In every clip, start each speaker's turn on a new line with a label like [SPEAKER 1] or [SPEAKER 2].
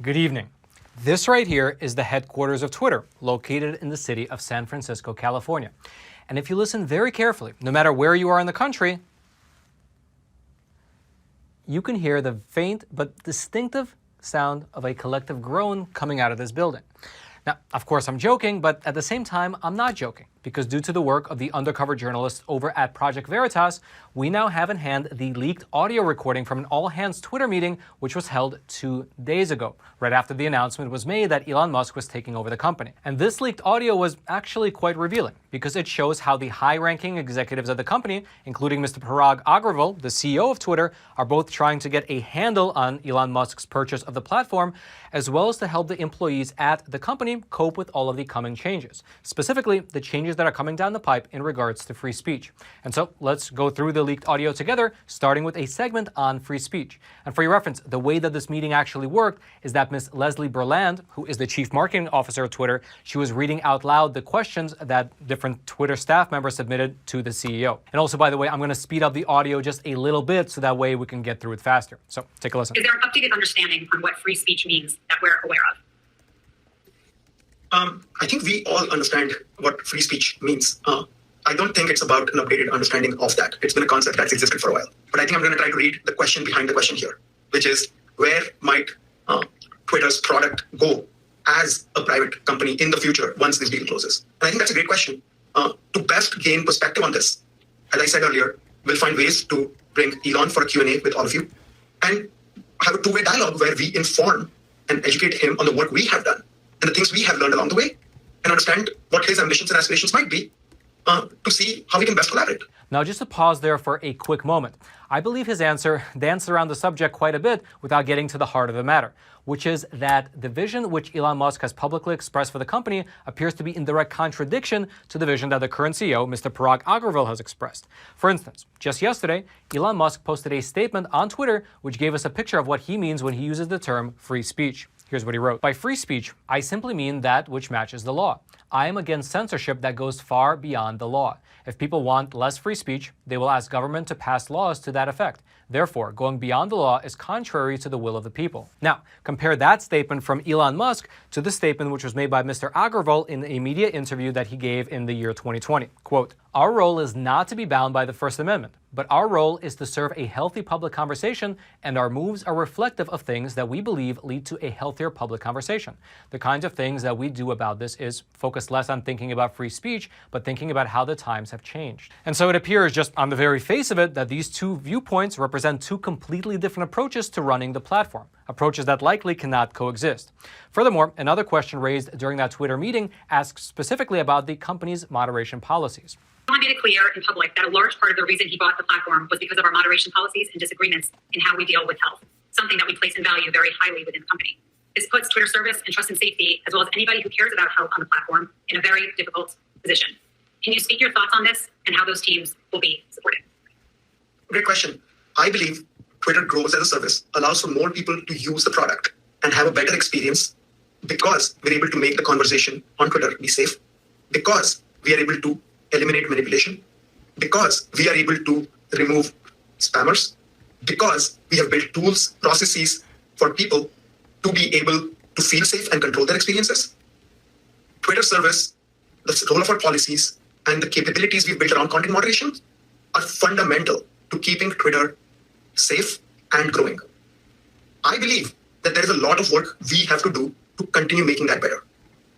[SPEAKER 1] Good evening. This right here is the headquarters of Twitter, located in the city of San Francisco, California. And if you listen very carefully, no matter where you are in the country, you can hear the faint but distinctive sound of a collective groan coming out of this building. Now, of course, I'm joking, but at the same time, I'm not joking, because due to the work of the undercover journalists over at Project Veritas, we now have in hand the leaked audio recording from an all-hands Twitter meeting, which was held 2 days ago, right after the announcement was made that Elon Musk was taking over the company. And this leaked audio was actually quite revealing, because it shows how the high-ranking executives of the company, including Mr. Parag Agrawal, the CEO of Twitter, are both trying to get a handle on Elon Musk's purchase of the platform, as well as to help the employees at the company cope with all of the coming changes, specifically the changes that are coming down the pipe in regards to free speech. And so let's go through the leaked audio together, starting with a segment on free speech. And for your reference, the way that this meeting actually worked is that Ms. Leslie Berland, who is the chief marketing officer of Twitter, she was reading out loud the questions that different Twitter staff members submitted to the CEO. And also, by the way, I'm going to speed up the audio just a little bit so that way we can get through it faster. So take a listen.
[SPEAKER 2] Is there an updated understanding on what free speech means that we're aware of?
[SPEAKER 3] I think we all understand what free speech means. I don't think it's about an updated understanding of that. It's been a concept that's existed for a while. But I think I'm going to try to read the question behind the question here, which is, where might Twitter's product go as a private company in the future once this deal closes? And I think that's a great question. To best gain perspective on this, as I said earlier, we'll find ways to bring Elon for a Q&A with all of you and have a two-way dialogue where we inform and educate him on the work we have done and the things we have learned along the way, and understand what his ambitions and aspirations might be to see how we can best collaborate.
[SPEAKER 1] Now, just to pause there for a quick moment. I believe his answer danced around the subject quite a bit without getting to the heart of the matter, which is that the vision which Elon Musk has publicly expressed for the company appears to be in direct contradiction to the vision that the current CEO, Mr. Parag Agrawal, has expressed. For instance, just yesterday, Elon Musk posted a statement on Twitter which gave us a picture of what he means when he uses the term free speech. Here's what he wrote. By free speech, I simply mean that which matches the law. I am against censorship that goes far beyond the law. If people want less free speech, they will ask government to pass laws to that effect. Therefore, going beyond the law is contrary to the will of the people. Now, compare that statement from Elon Musk to the statement which was made by Mr. Agrawal in a media interview that he gave in the year 2020. Quote, our role is not to be bound by the First Amendment, but our role is to serve a healthy public conversation, and our moves are reflective of things that we believe lead to a healthier public conversation. The kinds of things that we do about this is focus less on thinking about free speech, but thinking about how the times have changed. And so it appears just on the very face of it that these two viewpoints represent two completely different approaches to running the platform, approaches that likely cannot coexist. Furthermore, another question raised during that Twitter meeting asked specifically about the company's moderation policies.
[SPEAKER 2] Elon made it clear in public that a large part of the reason he bought the platform was because of our moderation policies and disagreements in how we deal with health, something that we place in value very highly within the company. This puts Twitter service and trust and safety, as well as anybody who cares about health on the platform, in a very difficult position. Can you speak your thoughts on this and how those teams will be supported?
[SPEAKER 3] Great question. I believe Twitter grows as a service, allows for more people to use the product and have a better experience because we're able to make the conversation on Twitter be safe, because we are able to eliminate manipulation, because we are able to remove spammers, because we have built tools, processes for people to be able to feel safe and control their experiences. Twitter service, the role of our policies, and the capabilities we've built around content moderation are fundamental to keeping Twitter safe and growing. I believe that there is a lot of work we have to do to continue making that better.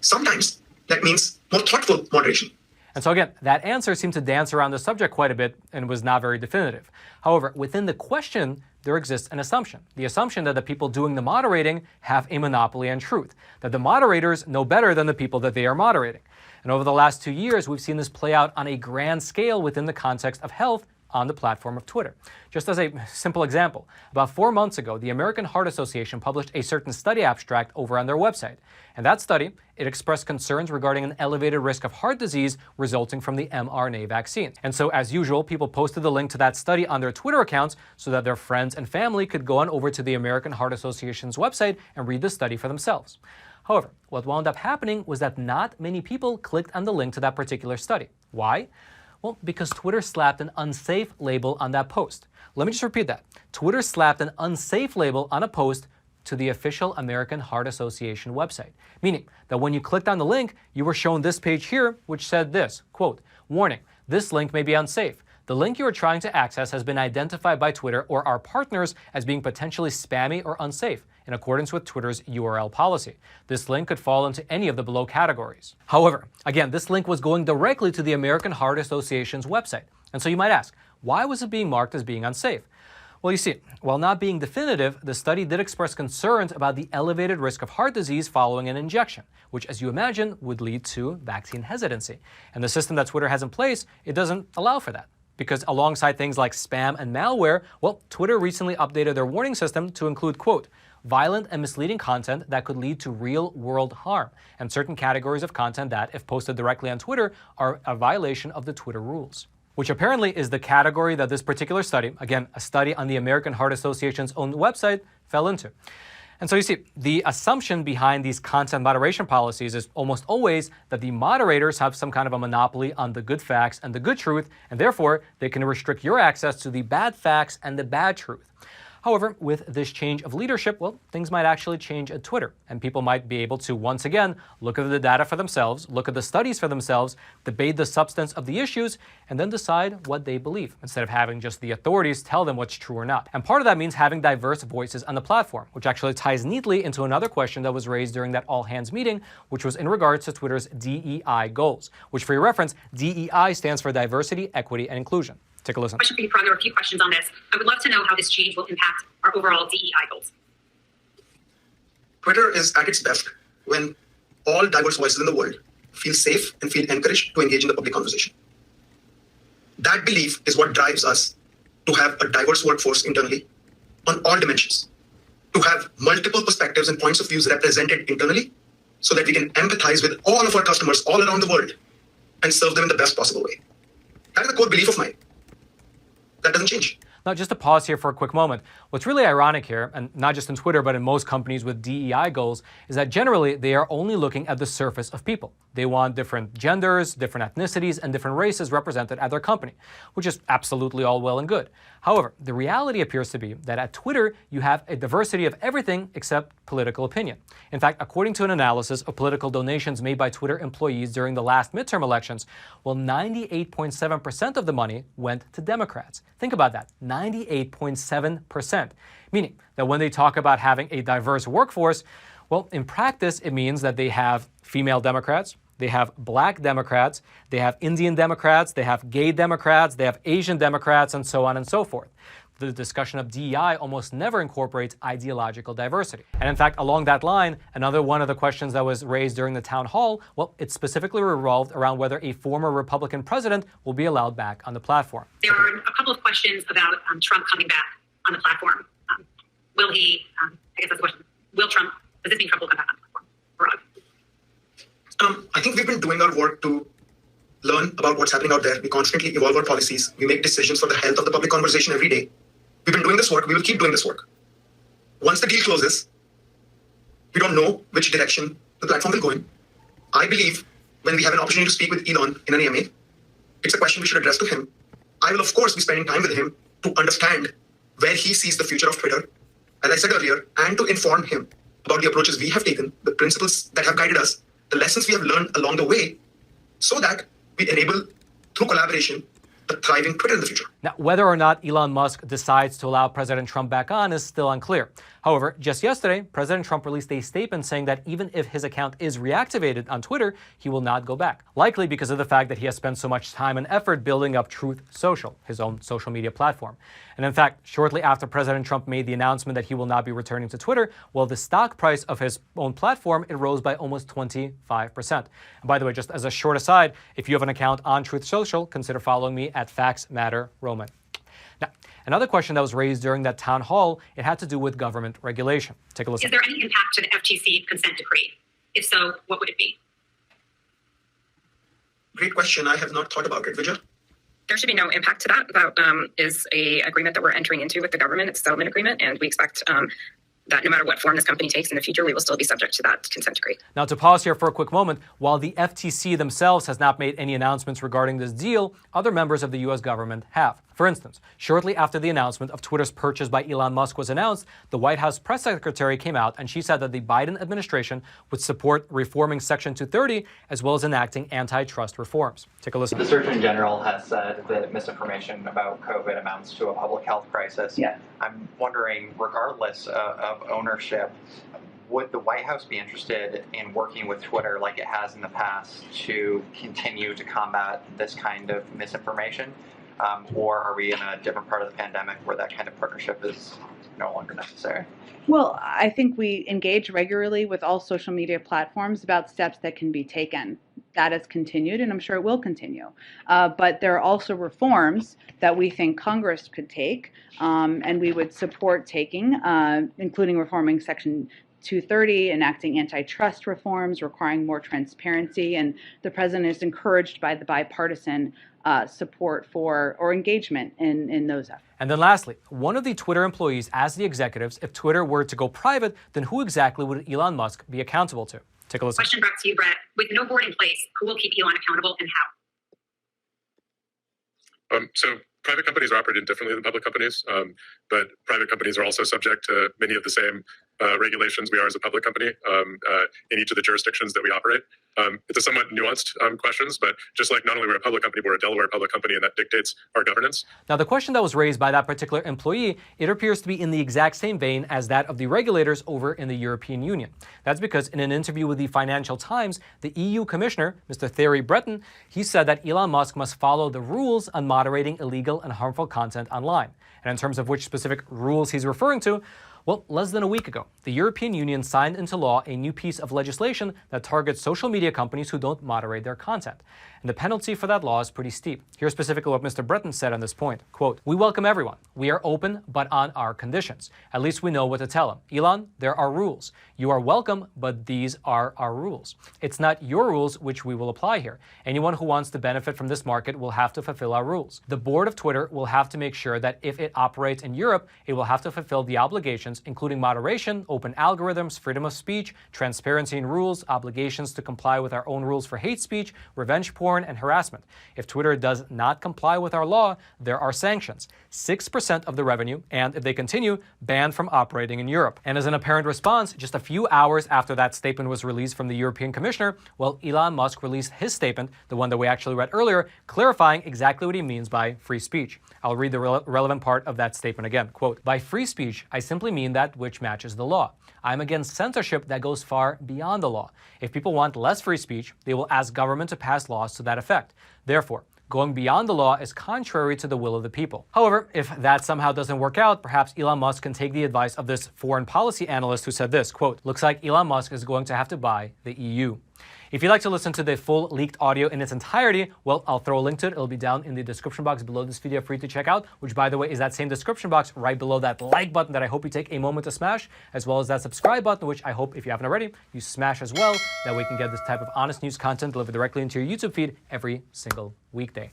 [SPEAKER 3] Sometimes that means more thoughtful moderation.
[SPEAKER 1] And so again, that answer seemed to dance around the subject quite a bit and was not very definitive. However, within the question, there exists an assumption. The assumption that the people doing the moderating have a monopoly on truth, that the moderators know better than the people that they are moderating. And over the last 2 years, we've seen this play out on a grand scale within the context of health on the platform of Twitter. Just as a simple example, about 4 months ago, the American Heart Association published a certain study abstract over on their website. And that study, it expressed concerns regarding an elevated risk of heart disease resulting from the mRNA vaccine. And so, as usual, people posted the link to that study on their Twitter accounts so that their friends and family could go on over to the American Heart Association's website and read the study for themselves. However, what wound up happening was that not many people clicked on the link to that particular study. Why? Well, because Twitter slapped an unsafe label on that post. Let me just repeat that. Twitter slapped an unsafe label on a post to the official American Heart Association website, meaning that when you clicked on the link, you were shown this page here, which said this, quote, "Warning, this link may be unsafe. The link you are trying to access has been identified by Twitter or our partners as being potentially spammy or unsafe, in accordance with Twitter's URL policy. This link could fall into any of the below categories." However, again, this link was going directly to the American Heart Association's website. And so you might ask, why was it being marked as being unsafe? Well, you see, while not being definitive, the study did express concerns about the elevated risk of heart disease following an injection, which, as you imagine, would lead to vaccine hesitancy. And the system that Twitter has in place, it doesn't allow for that. Because alongside things like spam and malware, well, Twitter recently updated their warning system to include, quote, "violent and misleading content that could lead to real-world harm," and certain categories of content that, if posted directly on Twitter, are a violation of the Twitter rules. Which apparently is the category that this particular study, again, a study on the American Heart Association's own website, fell into. And so you see, the assumption behind these content moderation policies is almost always that the moderators have some kind of a monopoly on the good facts and the good truth, and therefore they can restrict your access to the bad facts and the bad truth. However, with this change of leadership, well, things might actually change at Twitter, and people might be able to, once again, look at the data for themselves, look at the studies for themselves, debate the substance of the issues, and then decide what they believe, instead of having just the authorities tell them what's true or not. And part of that means having diverse voices on the platform, which actually ties neatly into another question that was raised during that all-hands meeting, which was in regards to Twitter's DEI goals, which, for your reference, DEI stands for diversity, equity, and inclusion. Take a listen.
[SPEAKER 2] Question for you, Parag. There are a few questions on this. I would love to know how this change will impact our overall DEI goals.
[SPEAKER 3] Twitter is at its best when all diverse voices in the world feel safe and feel encouraged to engage in the public conversation. That belief is what drives us to have a diverse workforce internally on all dimensions, to have multiple perspectives and points of views represented internally so that we can empathize with all of our customers all around the world and serve them in the best possible way. That is a core belief of mine. That doesn't change.
[SPEAKER 1] Now, just to pause here for a quick moment, what's really ironic here, and not just in Twitter, but in most companies with DEI goals, is that generally they are only looking at the surface of people. They want different genders, different ethnicities, and different races represented at their company, which is absolutely all well and good. However, the reality appears to be that at Twitter, you have a diversity of everything except political opinion. In fact, according to an analysis of political donations made by Twitter employees during the last midterm elections, well, 98.7% of the money went to Democrats. Think about that, 98.7%. Meaning that when they talk about having a diverse workforce, well, in practice, it means that they have female Democrats, they have black Democrats, they have Indian Democrats, they have gay Democrats, they have Asian Democrats, and so on and so forth. The discussion of DEI almost never incorporates ideological diversity. And in fact, along that line, another one of the questions that was raised during the town hall, well, it specifically revolved around whether a former Republican president will be allowed back on the platform.
[SPEAKER 2] There are a couple of questions about Trump coming back on the platform. Will he, I guess that's the question, will Trump, does this mean Trump will come back on the platform? Parag.
[SPEAKER 3] I think we've been doing our work to learn about what's happening out there. We constantly evolve our policies. We make decisions for the health of the public conversation every day. We've been doing this work. We will keep doing this work. Once the deal closes, we don't know which direction the platform will go in. I believe when we have an opportunity to speak with Elon in an AMA, it's a question we should address to him. I will, of course, be spending time with him to understand where he sees the future of Twitter, as I said earlier, and to inform him about the approaches we have taken, the principles that have guided us, the lessons we have learned along the way, so that we enable, through collaboration, a thriving Twitter in the future.
[SPEAKER 1] Now, whether or not Elon Musk decides to allow President Trump back on is still unclear. However, just yesterday, President Trump released a statement saying that even if his account is reactivated on Twitter, he will not go back. Likely because of the fact that he has spent so much time and effort building up Truth Social, his own social media platform. And in fact, shortly after President Trump made the announcement that he will not be returning to Twitter, well, the stock price of his own platform, it rose by almost 25%. And by the way, just as a short aside, if you have an account on Truth Social, consider following me at Facts Matter Roman. Now, another question that was raised during that town hall, it had to do with government regulation. Take a listen.
[SPEAKER 2] Is there any impact to the FTC consent decree? If so, what would it be?
[SPEAKER 3] Great question. I have not thought about it. Vijay?
[SPEAKER 4] There should be no impact to that. That is an agreement that we're entering into with the government. It's a settlement agreement, and we expect that no matter what form this company takes in the future, we will still be subject to that consent decree.
[SPEAKER 1] Now, to pause here for a quick moment, while the FTC themselves has not made any announcements regarding this deal, other members of the U.S. government have. For instance, shortly after the announcement of Twitter's purchase by Elon Musk was announced, the White House press secretary came out and she said that the Biden administration would support reforming Section 230 as well as enacting antitrust reforms. Take a listen.
[SPEAKER 5] The Surgeon General has said that misinformation about COVID amounts to a public health crisis.
[SPEAKER 6] Yeah.
[SPEAKER 5] I'm wondering, regardless of ownership, would the White House be interested in working with Twitter like it has in the past to continue to combat this kind of misinformation? Or are we in a different part of the pandemic where that kind of partnership is no longer necessary?
[SPEAKER 6] Well, I think we engage regularly with all social media platforms about steps that can be taken. That has continued, and I'm sure it will continue. But there are also reforms that we think Congress could take, and we would support taking, including reforming Section 230, enacting antitrust reforms, requiring more transparency, and the president is encouraged by the bipartisan support for or engagement in those efforts.
[SPEAKER 1] And then lastly, one of the Twitter employees asked the executives if Twitter were to go private, then who exactly would Elon Musk be accountable to? Take a listen.
[SPEAKER 2] Question back to you, Brett. With no board in place, who will keep Elon accountable and how?
[SPEAKER 7] So private companies are operated differently than public companies, but private companies are also subject to many of the same regulations we are as a public company in each of the jurisdictions that we operate. It's a somewhat nuanced questions, but just like not only we're a public company, we're a Delaware public company, and that dictates our governance.
[SPEAKER 1] Now, the question that was raised by that particular employee, it appears to be in the exact same vein as that of the regulators over in the European Union. That's because in an interview with the Financial Times, the EU Commissioner, Mr. Thierry Breton, he said that Elon Musk must follow the rules on moderating illegal and harmful content online. And in terms of which specific rules he's referring to, well, less than a week ago, the European Union signed into law a new piece of legislation that targets social media companies who don't moderate their content. And the penalty for that law is pretty steep. Here's specifically what Mr. Breton said on this point. Quote, "We welcome everyone. We are open, but on our conditions. At least we know what to tell them. Elon, there are rules. You are welcome, but these are our rules. It's not your rules which we will apply here. Anyone who wants to benefit from this market will have to fulfill our rules. The board of Twitter will have to make sure that if it operates in Europe, it will have to fulfill the obligations, including moderation, open algorithms, freedom of speech, transparency in rules, obligations to comply with our own rules for hate speech, revenge porn, and harassment. If Twitter does not comply with our law, there are sanctions, 6% of the revenue, and if they continue, banned from operating in Europe." And as an apparent response, just a few hours after that statement was released from the European Commissioner, well, Elon Musk released his statement, the one that we actually read earlier, clarifying exactly what he means by free speech. I'll read the relevant part of that statement again. Quote, "By free speech, I simply mean that which matches the law. I'm against censorship that goes far beyond the law. If people want less free speech, they will ask government to pass laws to that effect. Therefore, going beyond the law is contrary to the will of the people." However, if that somehow doesn't work out, perhaps Elon Musk can take the advice of this foreign policy analyst who said this, quote, "Looks like Elon Musk is going to have to buy the EU." If you'd like to listen to the full leaked audio in its entirety, well, I'll throw a link to it. It'll be down in the description box below this video for you to check out, which, by the way, is that same description box right below that like button that I hope you take a moment to smash, as well as that subscribe button, which I hope, if you haven't already, you smash as well. That way you can get this type of honest news content delivered directly into your YouTube feed every single weekday.